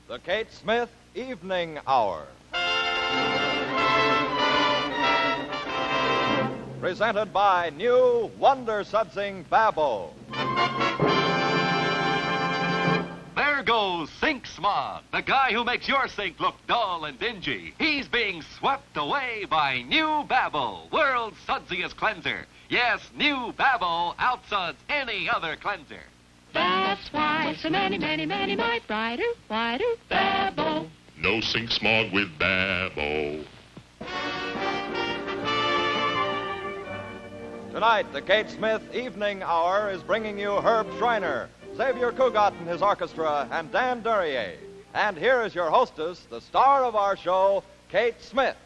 The Kate Smith Evening Hour. Presented by new wonder-sudsing Babbo. There goes Sink Smog, the guy who makes your sink look dull and dingy. He's being swept away by new Babbo, world's sudsiest cleanser. Yes, new Babbo outsuds any other cleanser. That's why so many might brighter, whiter Babbo. No sink smog with Babbo. Tonight, the Kate Smith Evening Hour is bringing you Herb Schreiner, Xavier Cugat and his orchestra, and Dan Duryea. And here is your hostess, the star of our show, Kate Smith.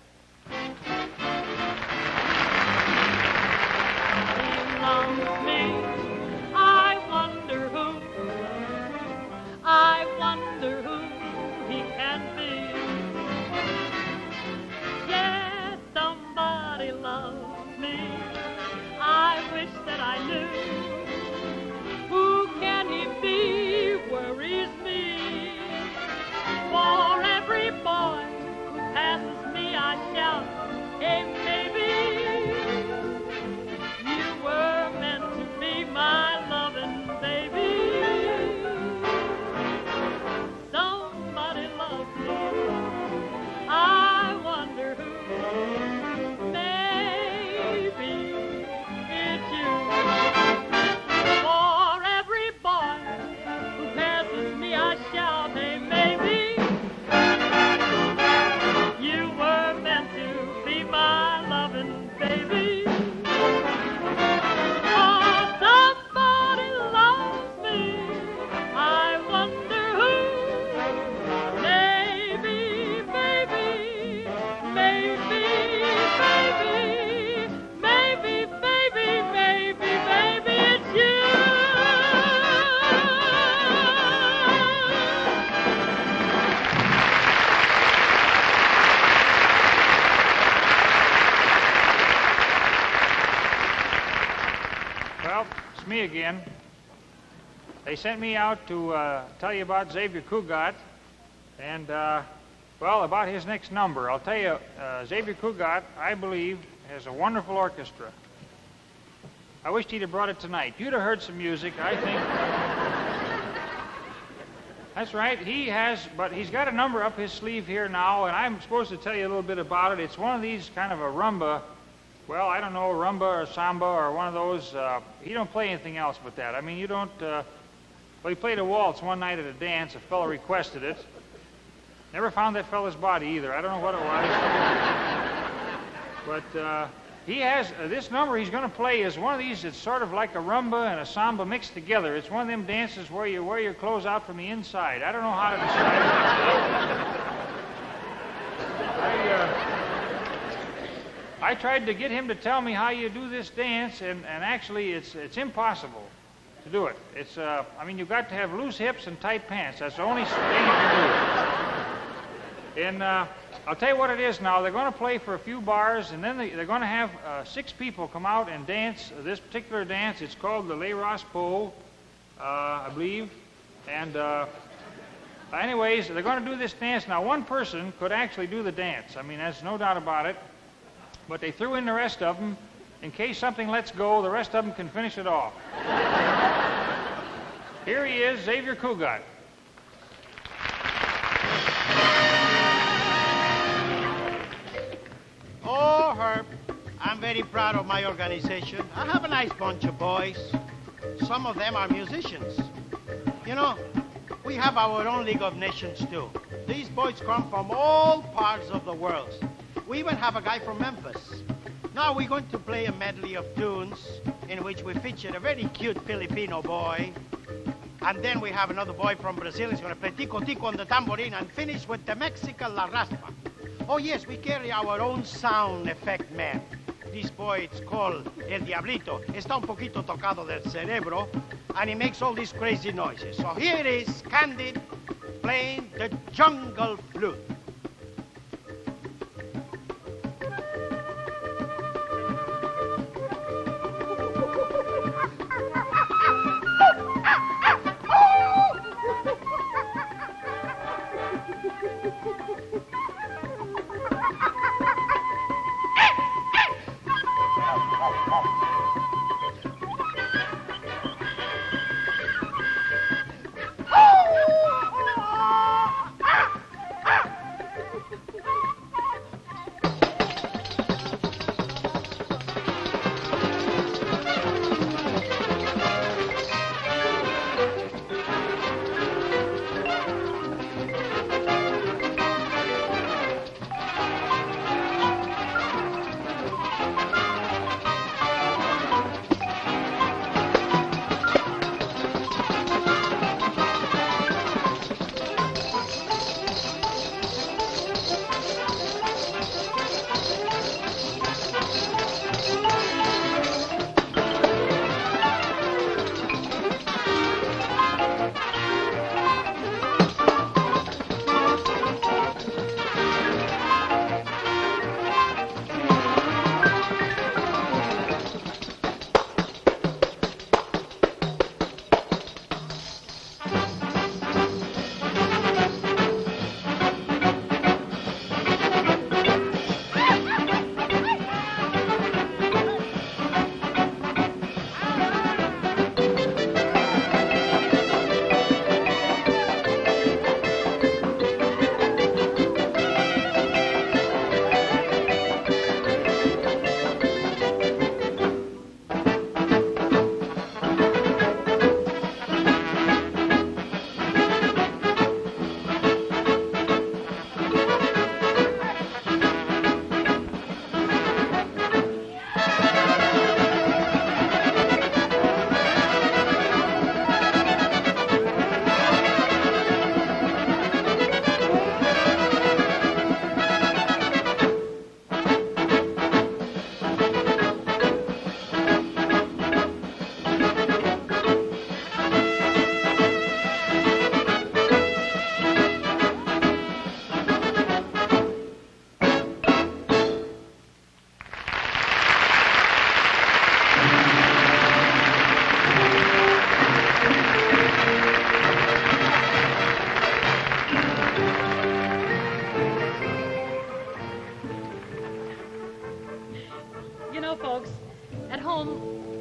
I wonder who he can be. Yes, somebody loves me. I wish that I knew. Who can he be? Worries me. For every boy who passes me, I shout, hey, baby, you were meant to be my loving baby. Somebody loves me. I wonder who. Maybe it's you. For every boy who passes me, I shout, hey, baby, you were meant to be my loving baby. Oh, somebody loves me. I wonder who. Maybe, maybe, maybe, it's you. Well, it's me again. They sent me out to tell you about Xavier Cugat and, well, about his next number. I'll tell you, Xavier Cugat, I believe, has a wonderful orchestra. I wished he'd have brought it tonight. You'd have heard some music, I think. That's right, he has, but he's got a number up his sleeve here now, and I'm supposed to tell you a little bit about it. It's one of these kind of a rumba. Well, I don't know, rumba or samba or one of those. He don't play anything else but that. I mean, you don't, well, he played a waltz one night at a dance. A fellow requested it. Never found that fellow's body either. I don't know what it was. But he has, this number he's going to play is one of these that's sort of like a rumba and a samba mixed together. It's one of them dances where you wear your clothes out from the inside. I don't know how to describe it. I tried to get him to tell me how you do this dance, and actually it's impossible to do it. It's, I mean, you've got to have loose hips and tight pants. That's the only thing you can do. And I'll tell you what it is now. They're going to play for a few bars, and then they're going to have 6 people come out and dance this particular dance. It's called the Le Raspo, I believe. And anyways, they're going to do this dance. Now, one person could actually do the dance. I mean, there's no doubt about it. But they threw in the rest of them. In case something lets go, the rest of them can finish it off. Here he is, Xavier Cugat. Oh, Herb, I'm very proud of my organization. I have a nice bunch of boys. Some of them are musicians. You know, we have our own League of Nations, too. These boys come from all parts of the world. We even have a guy from Memphis. Now we're going to play a medley of tunes in which we feature a very cute Filipino boy. And then we have another boy from Brazil. He's going to play tico tico on the tambourine and finish with the Mexican La Raspa. Oh, yes, we carry our own sound effect man. This boy, it's called El Diablito. Está un poquito tocado del cerebro, and he makes all these crazy noises. So here is Candid playing the jungle flute.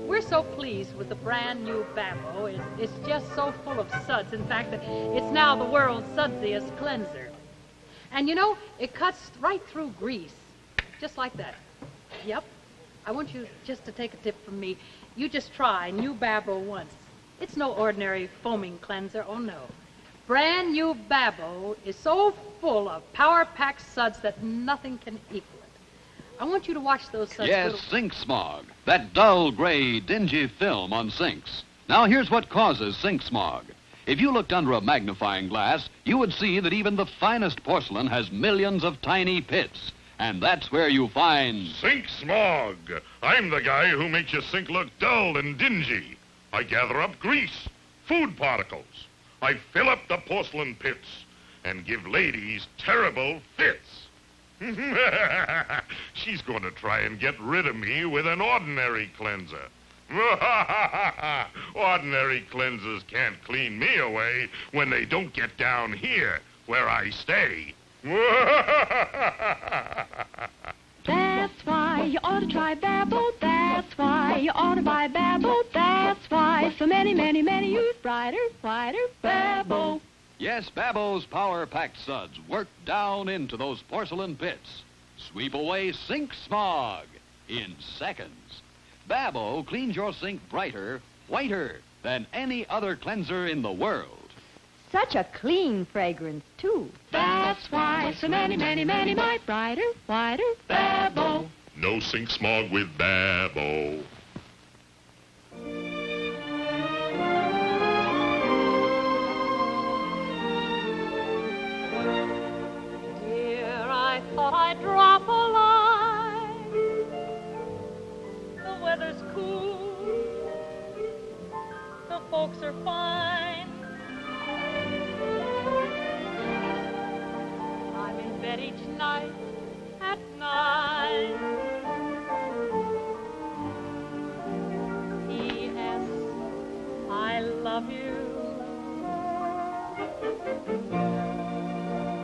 We're so pleased with the brand new Babbo. It's just so full of suds, in fact, that it's now the world's sudsiest cleanser. And you know, it cuts right through grease, just like that. Yep. I want you just to take a tip from me. You just try new Babbo once. It's no ordinary foaming cleanser, oh no. Brand new Babbo is so full of power-packed suds that nothing can equal it. I want you to watch those suds. Yes, sink smog. That dull, gray, dingy film on sinks. Now, here's what causes sink smog. If you looked under a magnifying glass, you would see that even the finest porcelain has millions of tiny pits. And that's where you find... Sink smog. I'm the guy who makes your sink look dull and dingy. I gather up grease, food particles. I fill up the porcelain pits and give ladies terrible fits. She's going to try and get rid of me with an ordinary cleanser. Ordinary cleansers can't clean me away when they don't get down here where I stay. That's why you ought to try Babbo. That's why you ought to buy Babbo. That's why so many, many, many use brighter, whiter Babbo. Yes, Babbo's power-packed suds work down into those porcelain pits. Sweep away sink smog in seconds. Babbo cleans your sink brighter, whiter than any other cleanser in the world. Such a clean fragrance, too. That's why so many, many, many buy brighter, whiter Babbo. No sink smog with Babbo. Dear, I thought I'd drop a line. The weather's cool. The folks are fine. I'm in bed each night at 9. P.S. I love you.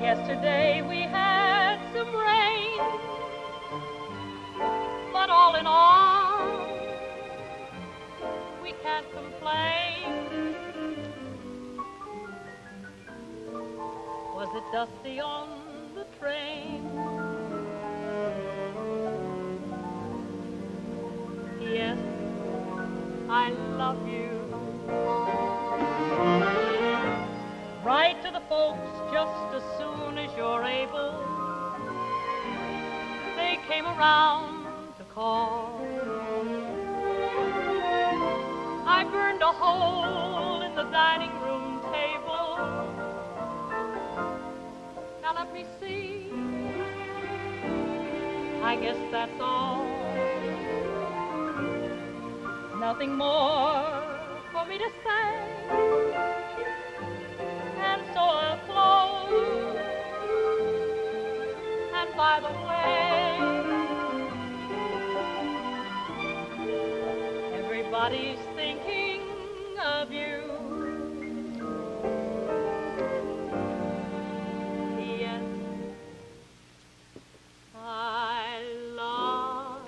Yesterday we had some rain, but all in all, we can't complain. Was it dusty on the train? Yes, I love you. Write to the folks just as soon as you're able. They came around to call. I burned a hole in the dining room table. Now let me see. I guess that's all. Nothing more for me to say. And so I'll close. And by the way, everybody's thinking of you. Yes, I love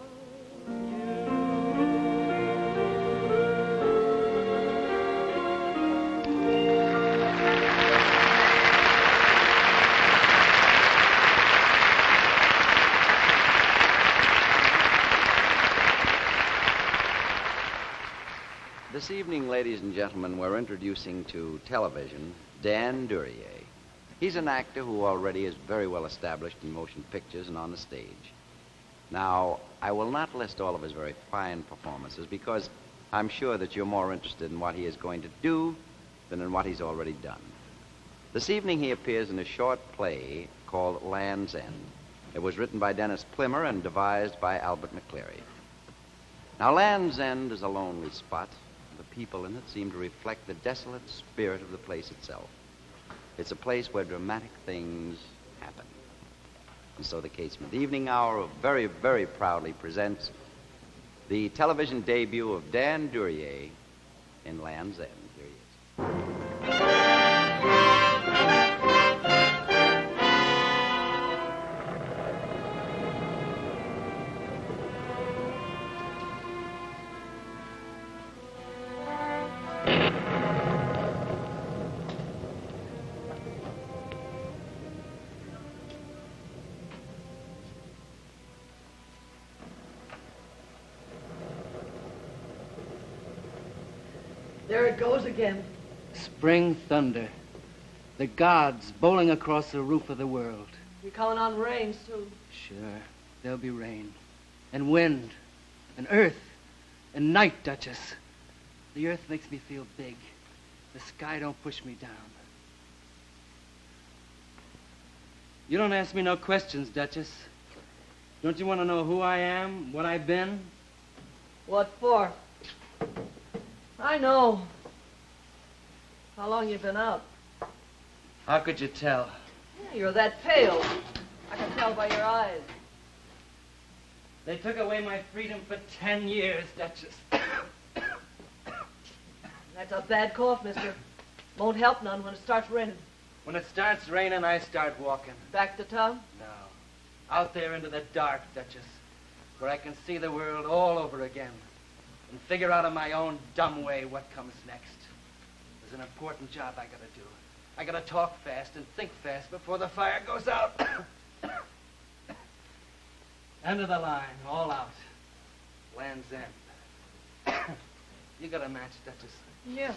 This evening, ladies and gentlemen, we're introducing to television Dan Duryea. He's an actor who already is very well established in motion pictures and on the stage. Now, I will not list all of his very fine performances because I'm sure that you're more interested in what he is going to do than in what he's already done. This evening, he appears in a short play called Land's End. It was written by Dennis Plimmer and devised by Albert McCleary. Now, Land's End is a lonely spot. The people in it seem to reflect the desolate spirit of the place itself. It's a place where dramatic things happen. And so the Casement Evening Hour very, very proudly presents the television debut of Dan Duryea in Land's End. Here he is. There it goes again. Spring thunder. The gods bowling across the roof of the world. You're calling on rain soon. Sure, there'll be rain. And wind. And earth. And night, Duchess. The earth makes me feel big. The sky don't push me down. You don't ask me no questions, Duchess. Don't you want to know who I am, what I've been? What for? I know. How long you been out? How could you tell? Yeah, you're that pale. I can tell by your eyes. They took away my freedom for 10 years, Duchess. That's a bad cough, mister. Won't help none when it starts raining. When it starts raining, I start walking. Back to town? No. Out there into the dark, Duchess, where I can see the world all over again and figure out in my own dumb way what comes next. There's an important job I gotta do. I gotta talk fast and think fast before the fire goes out. End of the line, all out. Land's End. You got a match, Duchess? Yeah.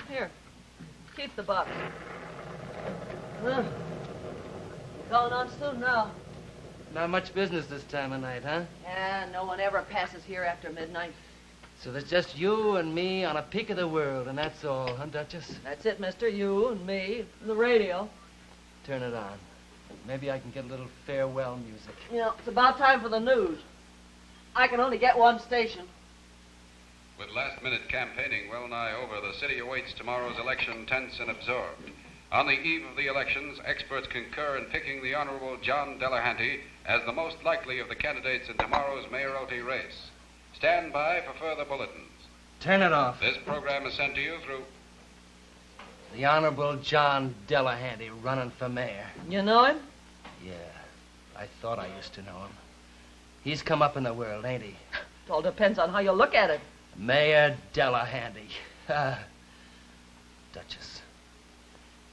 Here. Keep the box. You're calling on soon now. Not much business this time of night, huh? Yeah, no one ever passes here after midnight. So there's just you and me on a peak of the world, and that's all, huh, Duchess? That's it, mister. You and me, and the radio. Turn it on. Maybe I can get a little farewell music. You know, it's about time for the news. I can only get one station. With last-minute campaigning well nigh over, the city awaits tomorrow's election tense and absorbed. On the eve of the elections, experts concur in picking the Honorable John Delahanty as the most likely of the candidates in tomorrow's mayoralty race. Stand by for further bulletins. Turn it off. This program is sent to you through The Honorable John Delahanty running for mayor. You know him? Yeah, I thought I used to know him. He's come up in the world, ain't he? It all depends on how you look at it. Mayor Delahanty. Duchess,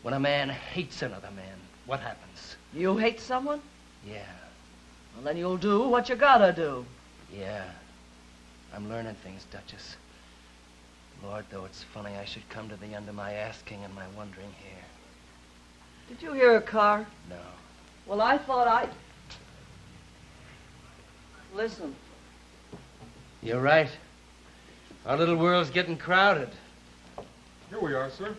when a man hates another man, what happens? You hate someone? Yeah. Well, then you'll do what you gotta do. Yeah. I'm learning things, Duchess. Lord, though, it's funny I should come to the end of my asking and my wondering here. Did you hear a car? No. Well, I thought I'd... Listen. You're right. Our little world's getting crowded. Here we are, sir.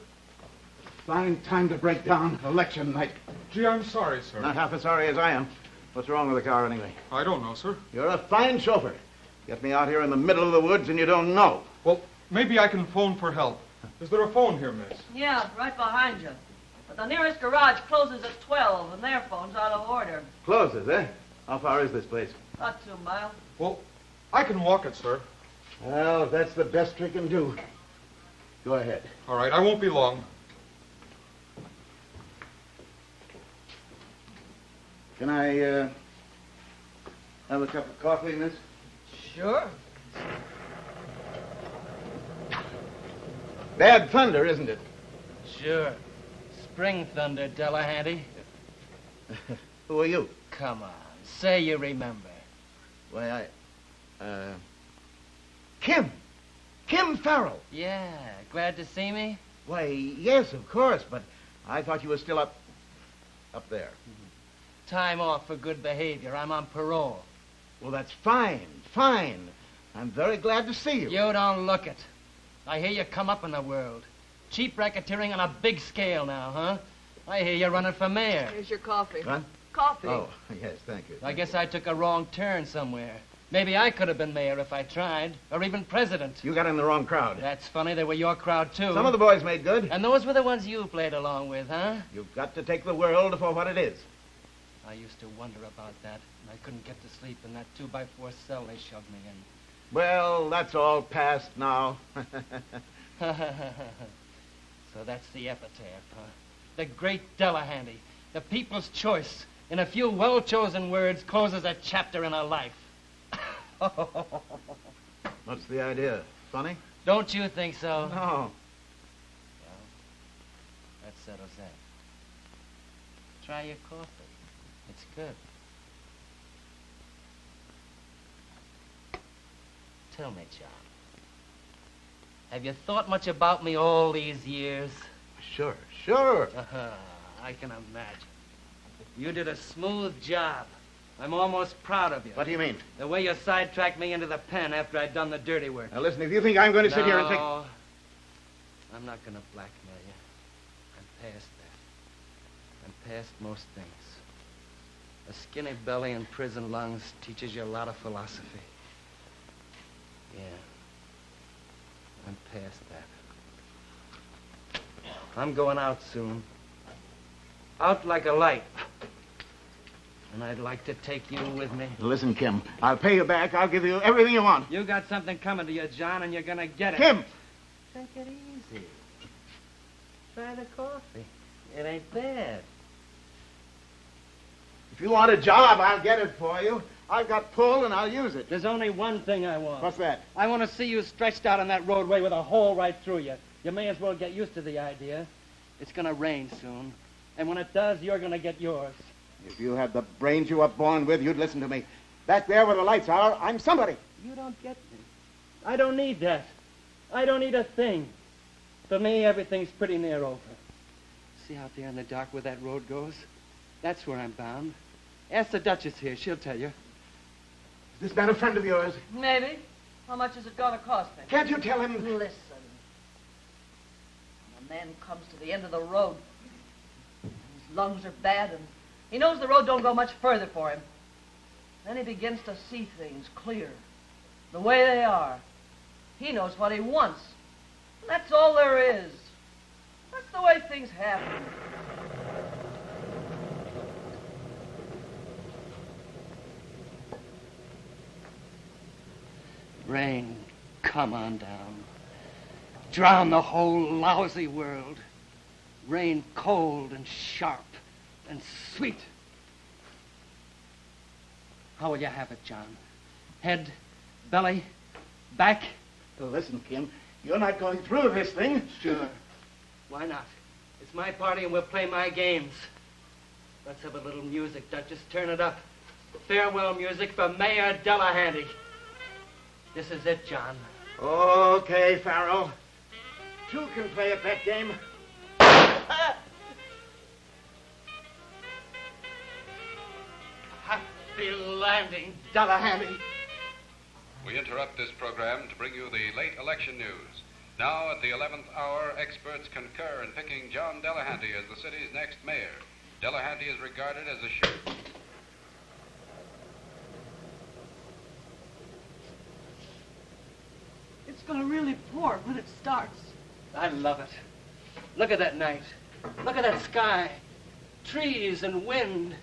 Fine time to break down election night. Gee, I'm sorry, sir. Not half as sorry as I am. What's wrong with the car, anyway? I don't know, sir. You're a fine chauffeur. Get me out here in the middle of the woods and you don't know. Well, maybe I can phone for help. Is there a phone here, miss? Yeah, right behind you. But the nearest garage closes at 12, and their phone's out of order. Closes, eh? How far is this place? About 2 miles. Well, I can walk it, sir. Well, that's the best we can do. Go ahead. All right, I won't be long. Can I, have a cup of coffee, miss? Sure. Bad thunder, isn't it? Sure. Spring thunder, Delahanty. Who are you? Come on, say you remember. Why, Kim. Kim Farrell. Yeah, glad to see me? Why, yes, of course, but I thought you were still up there. Time off for good behavior. I'm on parole. Well, that's fine, fine. I'm very glad to see you. You don't look it. I hear you come up in the world. Cheap racketeering on a big scale now, huh? I hear you're running for mayor. Here's your coffee. What? Coffee. Oh, yes, thank you. I guess I took a wrong turn somewhere. Maybe I could have been mayor if I tried, or even president. You got in the wrong crowd. That's funny. They were your crowd, too. Some of the boys made good. And those were the ones you played along with, huh? You've got to take the world for what it is. I used to wonder about that, and I couldn't get to sleep in that 2x4 cell they shoved me in. Well, that's all past now. So that's the epitaph, huh? The great Delahanty, the people's choice, in a few well-chosen words, closes a chapter in a life. What's the idea? Funny? Don't you think so? No. Well, that settles that. Try your coffee. It's good. Tell me, John. Have you thought much about me all these years? Sure. I can imagine. You did a smooth job. I'm almost proud of you. What do you mean? The way you sidetracked me into the pen after I'd done the dirty work. Now, listen, if you think I'm going to sit here and think... No, I'm not going to blackmail you. I'm past that. I'm past most things. A skinny belly and prison lungs teaches you a lot of philosophy. Yeah. I'm past that. I'm going out soon. Out like a light. And I'd like to take you with me. Listen, Kim, I'll pay you back. I'll give you everything you want. You got something coming to you, John, and you're gonna get it. Kim! Take it easy. Try the coffee. It ain't bad. If you want a job, I'll get it for you. I've got pull, and I'll use it. There's only one thing I want. What's that? I want to see you stretched out on that roadway with a hole right through you. You may as well get used to the idea. It's gonna rain soon. And when it does, you're gonna get yours. If you had the brains you were born with, you'd listen to me. Back there where the lights are, I'm somebody. You don't get me. I don't need that. I don't need a thing. For me, everything's pretty near over. See out there in the dark where that road goes? That's where I'm bound. Ask the Duchess here. She'll tell you. Is this man a friend of yours? Maybe. How much is it going to cost me? Can't you tell him? Listen. When a man comes to the end of the road, his lungs are bad, and he knows the road don't go much further for him. Then he begins to see things clear, the way they are. He knows what he wants. And that's all there is. That's the way things happen. Rain, come on down. Drown the whole lousy world. Rain cold and sharp and sweet. How will you have it, John? Head, belly, back? Well, listen, Kim, you're not going through this thing. Sure. Why not? It's my party and we'll play my games. Let's have a little music, Duchess. Turn it up. Farewell music for Mayor Delahanty. This is it, John. Okay, Farrell. Two can play at that game. Happy landing, Delahanty. We interrupt this program to bring you the late election news. Now, at the 11th hour, experts concur in picking John Delahanty as the city's next mayor. Delahanty is regarded as a sure... It's going to really pour when it starts. I love it. Look at that night. Look at that sky. Trees and wind.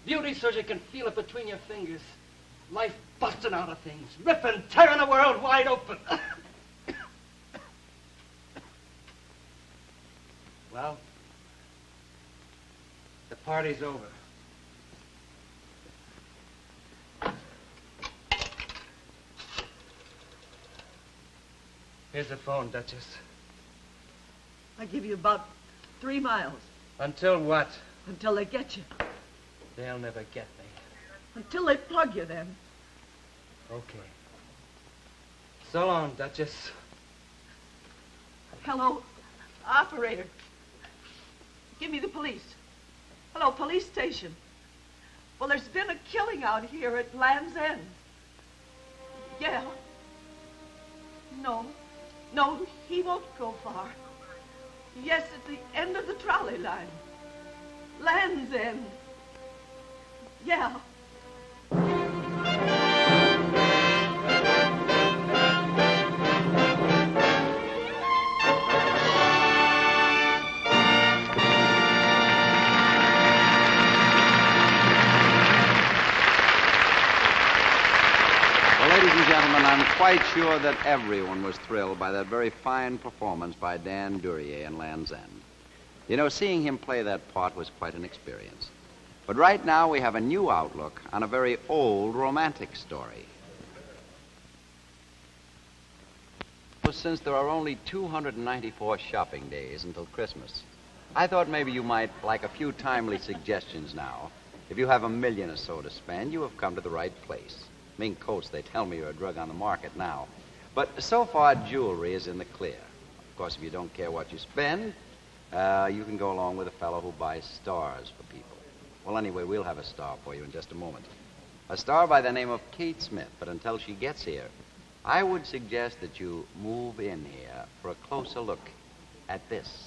Beauty so you can feel it between your fingers. Life busting out of things. Ripping, tearing the world wide open. Well, the party's over. Here's the phone, Duchess. I give you about 3 miles. Until what? Until they get you. They'll never get me. Until they plug you, then. Okay. So long, Duchess. Hello, operator. Give me the police. Hello, police station. Well, there's been a killing out here at Land's End. Yeah. No, he won't go far. Yes, at the end of the trolley line. Land's End. Yeah. Ladies and gentlemen, I'm quite sure that everyone was thrilled by that very fine performance by Dan Duryea in Land's End. You know, seeing him play that part was quite an experience. But right now we have a new outlook on a very old romantic story. Since there are only 294 shopping days until Christmas, I thought maybe you might like a few timely suggestions now. If you have $1 million or so to spend, you have come to the right place. Mink coats, they tell me, are a drug on the market now. But so far, jewelry is in the clear. Of course, if you don't care what you spend, you can go along with a fellow who buys stars for people. Well, anyway, we'll have a star for you in just a moment. A star by the name of Kate Smith, but until she gets here, I would suggest that you move in here for a closer look at this.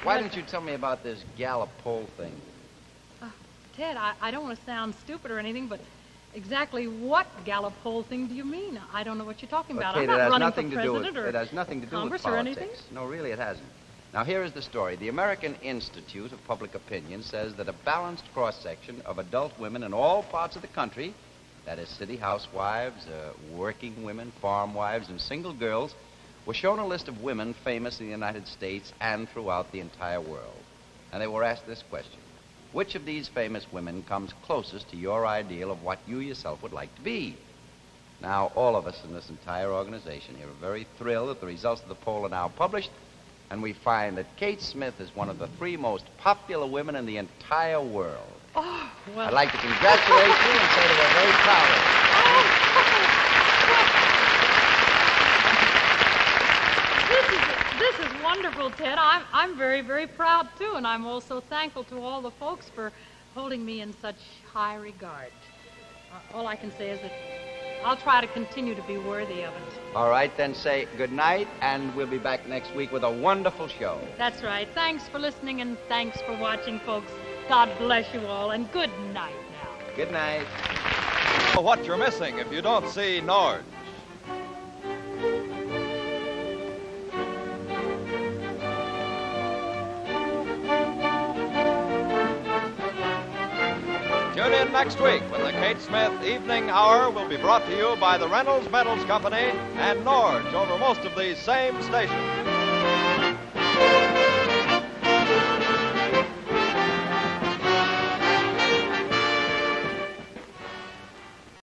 Why don't you tell me about this gallop pole thing? Ted, I don't want to sound stupid or anything, but exactly what gallop pole thing do you mean? I don't know what you're talking about. Okay, I'm not running for it president has nothing to do with Congress politics. or anything. No, really, it hasn't. Now, here is the story. The American Institute of Public Opinion says that a balanced cross-section of adult women in all parts of the country, that is city housewives, working women, farm wives, and single girls, were shown a list of women famous in the United States and throughout the entire world. And they were asked this question: which of these famous women comes closest to your ideal of what you yourself would like to be? Now, all of us in this entire organization here are very thrilled that the results of the poll are now published, and we find that Kate Smith is one of the 3 most popular women in the entire world. Oh, well. I'd like to congratulate you and say that we're very proud of you. This is wonderful, Ted. I'm very, very proud, too, and I'm also thankful to all the folks for holding me in such high regard. All I can say is that I'll try to continue to be worthy of it. All right, then say good night, and we'll be back next week with a wonderful show. That's right. Thanks for listening and thanks for watching, folks. God bless you all, and good night now. Good night. What you're missing if you don't see Norge. Tune in next week when the Kate Smith Evening Hour will be brought to you by the Reynolds Metals Company and Norge over most of these same stations.